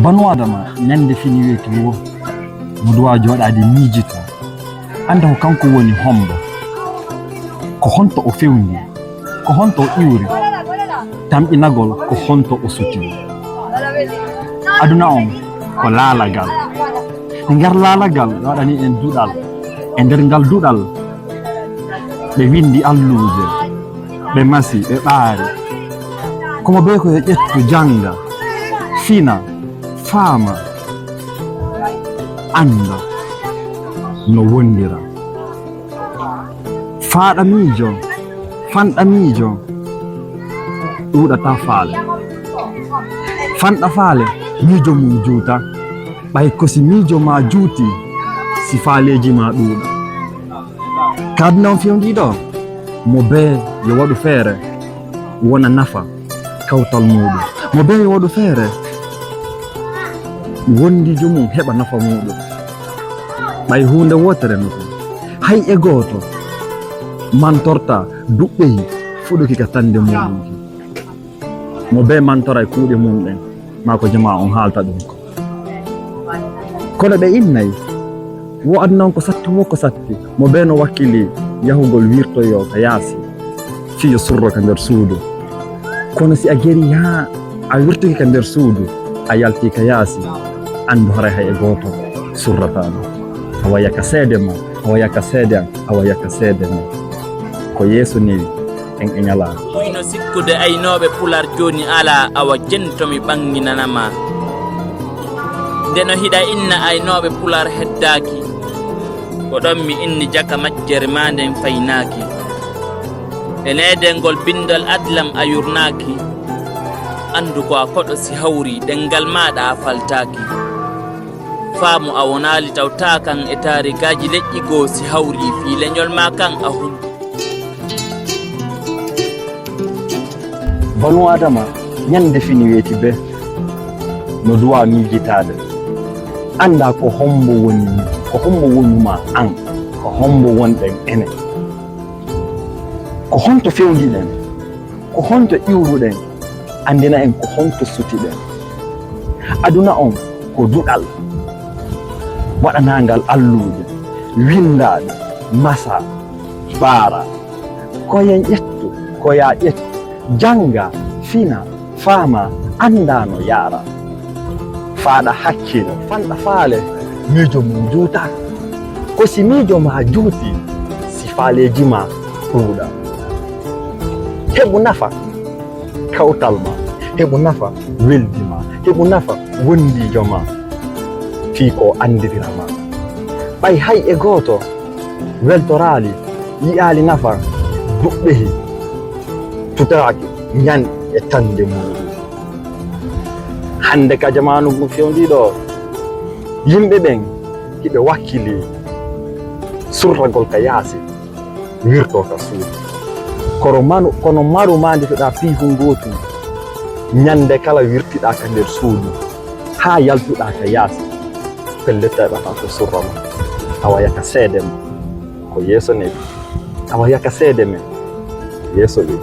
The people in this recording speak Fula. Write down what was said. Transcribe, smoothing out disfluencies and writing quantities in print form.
banu adama ñande fini weeti wo mo duwa joɗade miijito anda ko kanko woni hombo ko honto o fewndi ko honto o iwri tamƴinagol ko honto o suti aduna on ko laalagal e nder laalagal waɗani en duɗal e nder ngal duɗal ɓe windi alluje ɓe masi ɓe ɓaari komo ɓe ko ƴettu janga fina faama anda no wondira faaɗamiijo fanɗamiijo ɗuuɗata faale fanɗa faale miijo mum juuta ɓay ko si miijo ma juuti si faaleji ma ɗuuɗa kaduna on fewndiɗo mo bee yo waɗu feere wona nafa kawtal muɗum mo bee yo waɗu feere wondijo mum heɓa nafa muɗum ɓay hunde wotere no hay e gooto mantorta duɓɓeyi fuɗuki ka tande muɗum ki mo bee mantora e kuuɗe mum ɗen ma ko jama on haalta ɗum ko kono ɓe innayi wo aduna on ko satti wo ko satti mo bee no wakkili yahugol wirtoyo ka yaasi fiyo surro ka nder suudu kono si a geri ha a wirtuki ka nder suudu a yalti ka yaasi andu haray hay e gooto surratama awa yaka seede ma awa yaka seede an awa yaka seede ma ko yeeso newi en e ñalaa wino sikkude aynooɓe pular jooni ala awa jentomi ɓanginanama ndeno hiɗa inna aynooɓe pular heddaaki ko ɗon mi inni jaka majjere ma nden faynaaki e needel ngol bindal adlam a yurnaaki andu ko a koɗo si hawri ɗengal maɗa a faltaaki faamu a wonaali tawta kan e taarigaji leƴƴi goo si hawri fii leñol ma kan a hum banu adama ñande fini weeti be no duwa miijitaade anda ko hombo wonuma an ko hombo wonɗen ene ko honto fewndiɗen ko honto iwruɗen andina en ko honto sutiɗen aduna on ko duɗal waɗanangal alluje windaɗe masa ɓaara koyen ƴettu koya ƴettu janga fina faama anda no yaara faaɗa hakkilo fanɗa faale miijo mum juuta ko si miijo ma juuti si faaleji ma ɗuuɗa heɓu nafa kawtal ma heɓu nafa weldi ma heɓu nafa wondijo ma fii ko andirirama ɓay hay e gooto weltoraali yi'aali nafa duɓɓehi tutaaki ñan e tande muɗum hande ka jamanu mum fewndiɗo yimɓe ɓen hiɓe wakkili surragol ka yaasi wirto ka suudu kono maru ma ndetoɗa piihu ngotu ñande kala wirtiɗa ka nder suudu ha yaltuɗa ka yaasi pelletta ɗata ko surrama awa yaka seede ma ko yeeso neɗi awa yaka seede men yeeso ɗi